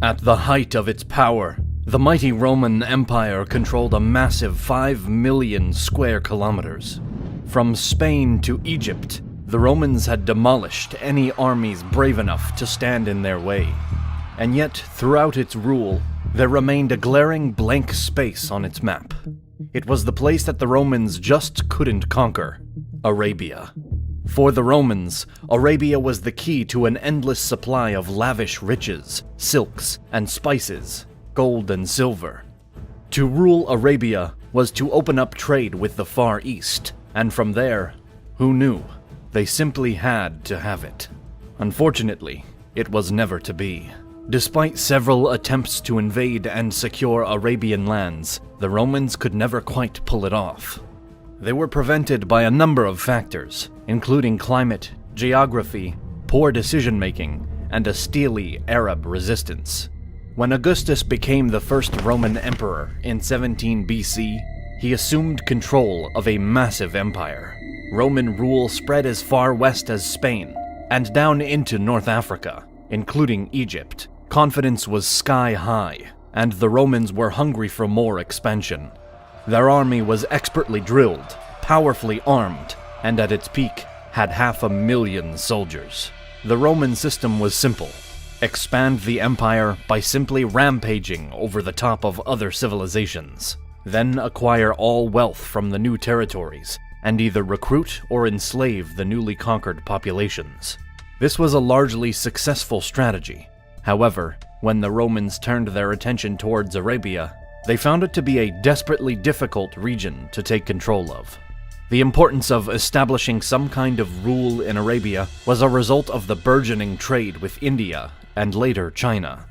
At the height of its power, the mighty Roman Empire controlled a massive 5 million square kilometers. From Spain to Egypt, the Romans had demolished any armies brave enough to stand in their way. And yet, throughout its rule, there remained a glaring blank space on its map. It was the place that the Romans just couldn't conquer: Arabia. For the Romans, Arabia was the key to an endless supply of lavish riches, silks, and spices, gold and silver. To rule Arabia was to open up trade with the Far East, and from there, who knew? They simply had to have it. Unfortunately, it was never to be. Despite several attempts to invade and secure Arabian lands, the Romans could never quite pull it off. They were prevented by a number of factors, including climate, geography, poor decision-making, and a steely Arab resistance. When Augustus became the first Roman emperor in 17 BC, he assumed control of a massive empire. Roman rule spread as far west as Spain, and down into North Africa, including Egypt. Confidence was sky high, and the Romans were hungry for more expansion. Their army was expertly drilled, powerfully armed, and at its peak had 500,000 soldiers. The Roman system was simple: expand the empire by simply rampaging over the top of other civilizations, then acquire all wealth from the new territories, and either recruit or enslave the newly conquered populations. This was a largely successful strategy. However, when the Romans turned their attention towards Arabia, they found it to be a desperately difficult region to take control of. The importance of establishing some kind of rule in Arabia was a result of the burgeoning trade with India and later China.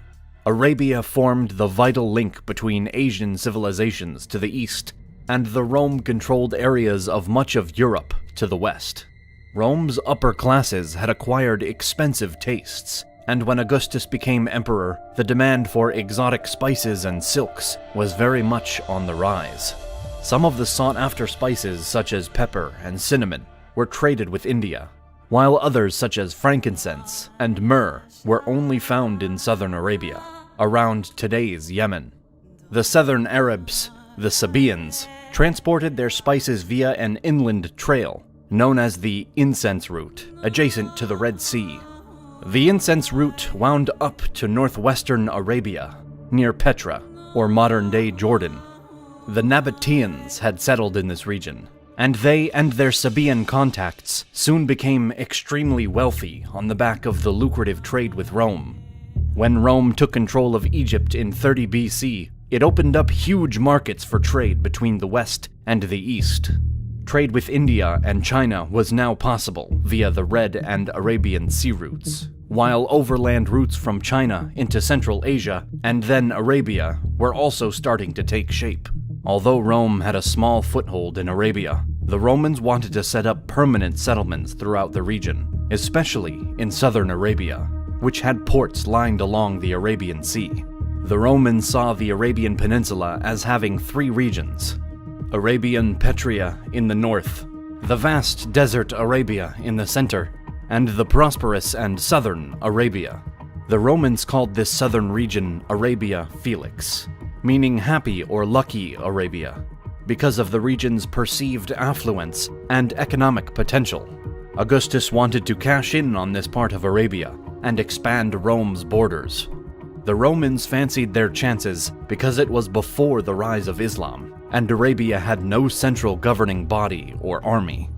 Arabia formed the vital link between Asian civilizations to the east and the Rome-controlled areas of much of Europe to the west. Rome's upper classes had acquired expensive tastes, and when Augustus became emperor, the demand for exotic spices and silks was very much on the rise. Some of the sought-after spices, such as pepper and cinnamon, were traded with India, while others, such as frankincense and myrrh, were only found in southern Arabia, around today's Yemen. The southern Arabs, the Sabaeans, transported their spices via an inland trail known as the incense route, adjacent to the Red Sea. The incense route wound up to northwestern Arabia, near Petra, or modern-day Jordan. The Nabateans had settled in this region, and they and their Sabaean contacts soon became extremely wealthy on the back of the lucrative trade with Rome. When Rome took control of Egypt in 30 BC, it opened up huge markets for trade between the West and the East. Trade with India and China was now possible via the Red and Arabian Sea routes, while overland routes from China into Central Asia and then Arabia were also starting to take shape. Although Rome had a small foothold in Arabia, the Romans wanted to set up permanent settlements throughout the region, especially in southern Arabia, which had ports lined along the Arabian Sea. The Romans saw the Arabian Peninsula as having 3 regions: Arabian Petria in the north, the vast desert Arabia in the center, and the prosperous and southern Arabia. The Romans called this southern region Arabia Felix, meaning happy or lucky Arabia, because of the region's perceived affluence and economic potential. Augustus wanted to cash in on this part of Arabia and expand Rome's borders. The Romans fancied their chances because it was before the rise of Islam, and Arabia had no central governing body or army.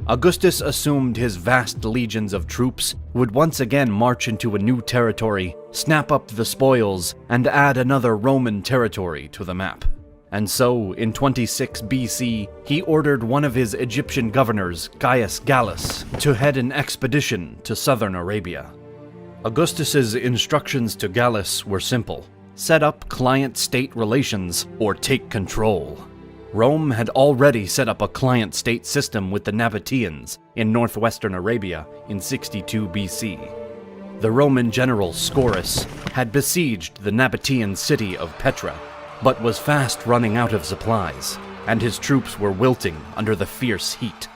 Augustus assumed his vast legions of troops would once again march into a new territory, snap up the spoils, and add another Roman territory to the map. And so, in 26 BC, he ordered one of his Egyptian governors, Gaius Gallus, to head an expedition to southern Arabia. Augustus's instructions to Gallus were simple: set up client-state relations or take control. Rome had already set up a client-state system with the Nabateans in northwestern Arabia in 62 BC. The Roman general Scaurus had besieged the Nabatean city of Petra, but was fast running out of supplies, and his troops were wilting under the fierce heat.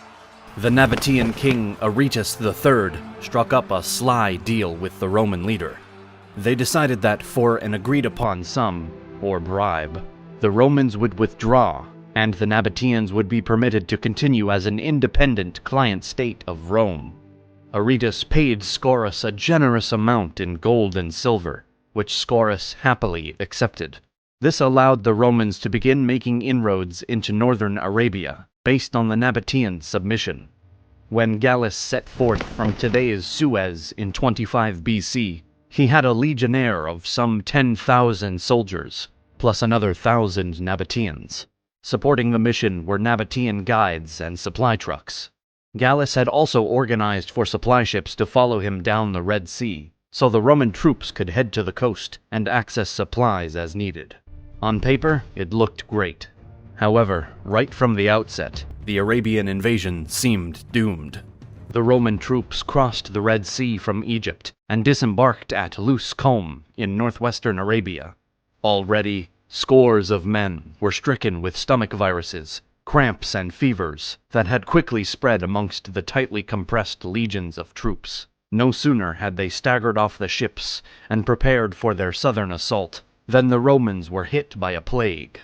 The Nabatean king Aretas III struck up a sly deal with the Roman leader. They decided that for an agreed-upon sum, or bribe, the Romans would withdraw, and the Nabateans would be permitted to continue as an independent client state of Rome. Aretas paid Scaurus a generous amount in gold and silver, which Scaurus happily accepted. This allowed the Romans to begin making inroads into northern Arabia, based on the Nabatean submission. When Gallus set forth from today's Suez in 25 BC, he had a legionnaire of some 10,000 soldiers, plus another 1,000 Nabateans. Supporting the mission were Nabatean guides and supply trucks. Gallus had also organized for supply ships to follow him down the Red Sea, so the Roman troops could head to the coast and access supplies as needed. On paper, it looked great. However, right from the outset, the Arabian invasion seemed doomed. The Roman troops crossed the Red Sea from Egypt and disembarked at Lus Qom in northwestern Arabia. Already, scores of men were stricken with stomach viruses, cramps and fevers that had quickly spread amongst the tightly compressed legions of troops. No sooner had they staggered off the ships and prepared for their southern assault than the Romans were hit by a plague.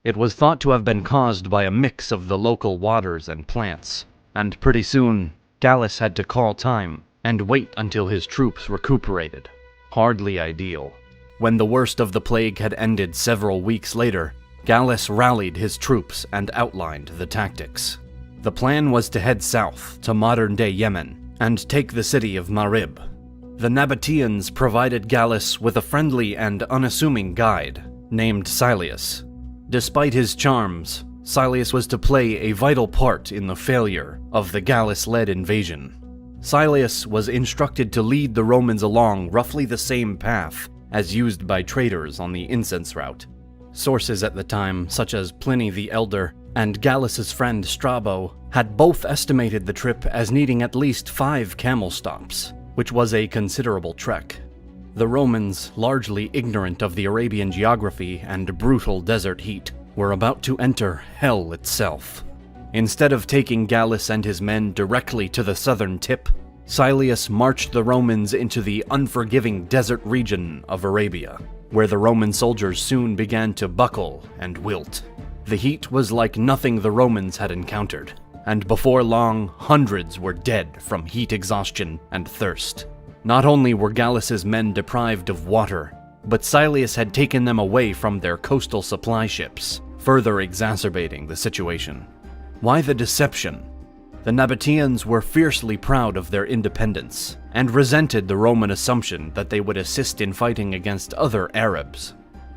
It was thought to have been caused by a mix of the local waters and plants, and pretty soon Gallus had to call time and wait until his troops recuperated. Hardly ideal. When the worst of the plague had ended several weeks later, Gallus rallied his troops and outlined the tactics. The plan was to head south to modern-day Yemen and take the city of Marib. The Nabateans provided Gallus with a friendly and unassuming guide named Silius. Despite his charms, Silius was to play a vital part in the failure of the Gallus-led invasion. Silius was instructed to lead the Romans along roughly the same path as used by traders on the incense route. Sources at the time, such as Pliny the Elder and Gallus's friend Strabo, had both estimated the trip as needing at least 5 camel stops, which was a considerable trek. The Romans, largely ignorant of the Arabian geography and brutal desert heat, were about to enter hell itself. Instead of taking Gallus and his men directly to the southern tip, Silius marched the Romans into the unforgiving desert region of Arabia, where the Roman soldiers soon began to buckle and wilt. The heat was like nothing the Romans had encountered, and before long, hundreds were dead from heat exhaustion and thirst. Not only were Gallus's men deprived of water, but Silius had taken them away from their coastal supply ships, further exacerbating the situation. Why the deception? The Nabateans were fiercely proud of their independence, and resented the Roman assumption that they would assist in fighting against other Arabs.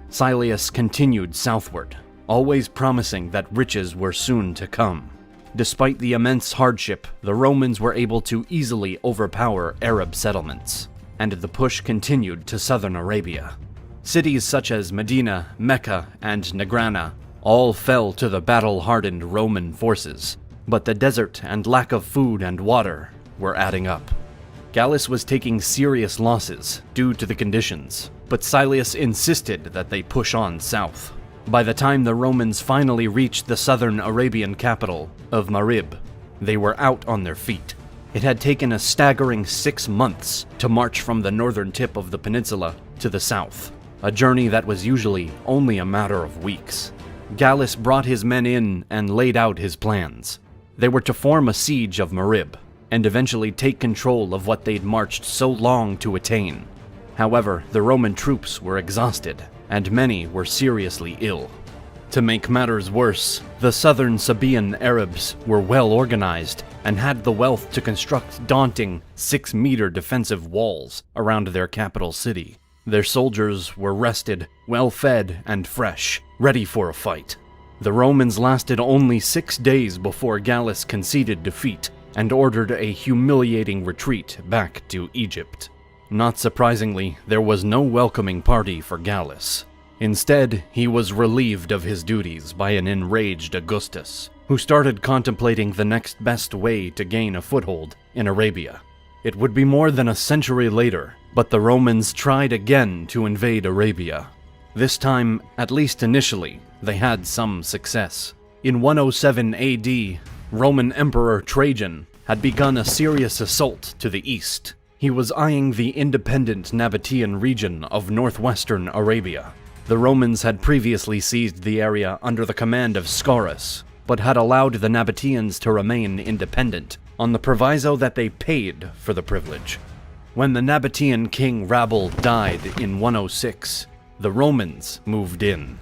Silius continued southward, always promising that riches were soon to come. Despite the immense hardship, the Romans were able to easily overpower Arab settlements, and the push continued to southern Arabia. Cities such as Medina, Mecca, and Nagrana all fell to the battle-hardened Roman forces, but the desert and lack of food and water were adding up. Gallus was taking serious losses due to the conditions, but Silius insisted that they push on south. By the time the Romans finally reached the southern Arabian capital of Marib, they were out on their feet. It had taken a staggering 6 months to march from the northern tip of the peninsula to the south, a journey that was usually only a matter of weeks. Gallus brought his men in and laid out his plans. They were to form a siege of Marib, and eventually take control of what they'd marched so long to attain. However, the Roman troops were exhausted, and many were seriously ill. To make matters worse, the southern Sabaean Arabs were well organized and had the wealth to construct daunting 6-meter defensive walls around their capital city. Their soldiers were rested, well-fed, and fresh, ready for a fight. The Romans lasted only 6 days before Gallus conceded defeat and ordered a humiliating retreat back to Egypt. Not surprisingly, there was no welcoming party for Gallus. Instead, he was relieved of his duties by an enraged Augustus, who started contemplating the next best way to gain a foothold in Arabia. It would be more than a century later, but the Romans tried again to invade Arabia. This time, at least initially, they had some success. In 107 AD, Roman Emperor Trajan had begun a serious assault to the east. He was eyeing the independent Nabatean region of northwestern Arabia. The Romans had previously seized the area under the command of Scaurus, but had allowed the Nabateans to remain independent, on the proviso that they paid for the privilege. When the Nabatean king Rabel died in 106, the Romans moved in.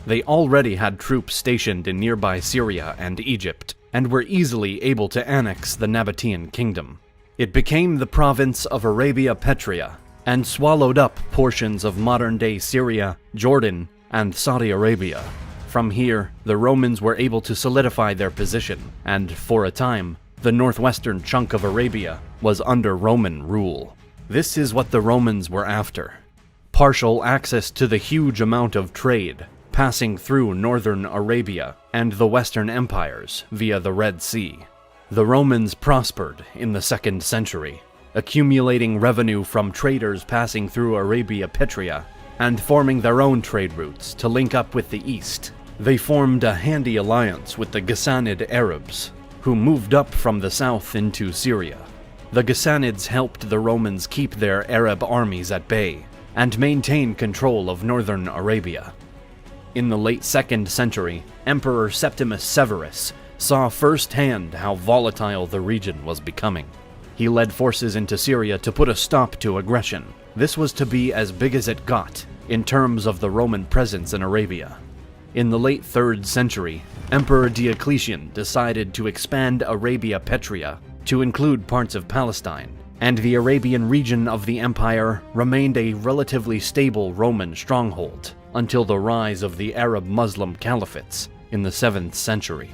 They already had troops stationed in nearby Syria and Egypt, and were easily able to annex the Nabatean kingdom. It became the province of Arabia Petrea, and swallowed up portions of modern-day Syria, Jordan, and Saudi Arabia. From here, the Romans were able to solidify their position, and for a time, the northwestern chunk of Arabia was under Roman rule. This is what the Romans were after: partial access to the huge amount of trade passing through northern Arabia and the Western empires via the Red Sea. The Romans prospered in the 2nd century, accumulating revenue from traders passing through Arabia Petrea and forming their own trade routes to link up with the east. They formed a handy alliance with the Ghassanid Arabs, who moved up from the south into Syria. The Ghassanids helped the Romans keep their Arab armies at bay and maintain control of northern Arabia. In the late 2nd century, Emperor Septimus Severus saw firsthand how volatile the region was becoming. He led forces into Syria to put a stop to aggression. This was to be as big as it got in terms of the Roman presence in Arabia. In the late 3rd century, Emperor Diocletian decided to expand Arabia Petrea to include parts of Palestine, and the Arabian region of the empire remained a relatively stable Roman stronghold until the rise of the Arab Muslim caliphates in the 7th century.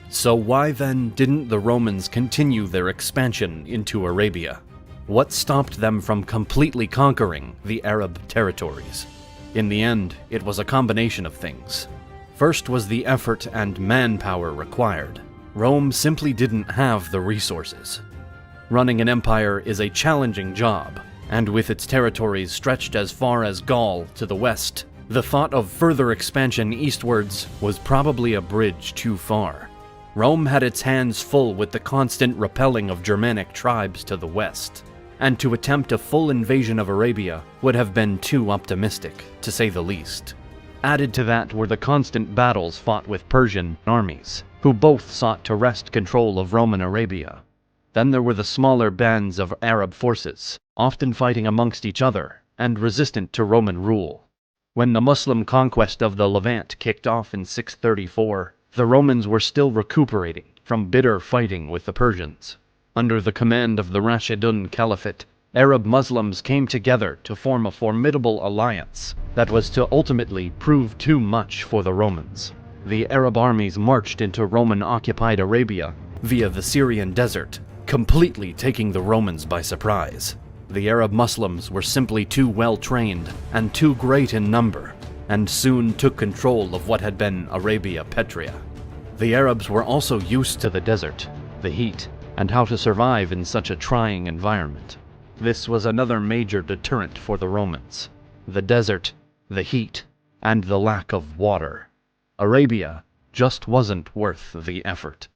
So why then didn't the Romans continue their expansion into Arabia? What stopped them from completely conquering the Arab territories? In the end, it was a combination of things. First was the effort and manpower required. Rome simply didn't have the resources. Running an empire is a challenging job, and with its territories stretched as far as Gaul to the west, the thought of further expansion eastwards was probably a bridge too far. Rome had its hands full with the constant repelling of Germanic tribes to the west, and to attempt a full invasion of Arabia would have been too optimistic, to say the least. Added to that were the constant battles fought with Persian armies, who both sought to wrest control of Roman Arabia. Then there were the smaller bands of Arab forces, often fighting amongst each other, and resistant to Roman rule. When the Muslim conquest of the Levant kicked off in 634, the Romans were still recuperating from bitter fighting with the Persians. Under the command of the Rashidun Caliphate, Arab Muslims came together to form a formidable alliance that was to ultimately prove too much for the Romans. The Arab armies marched into Roman-occupied Arabia via the Syrian desert, completely taking the Romans by surprise. The Arab Muslims were simply too well trained and too great in number, and soon took control of what had been Arabia Petrea. The Arabs were also used to the desert, the heat, and how to survive in such a trying environment. This was another major deterrent for the Romans: the desert, the heat, and the lack of water. Arabia just wasn't worth the effort.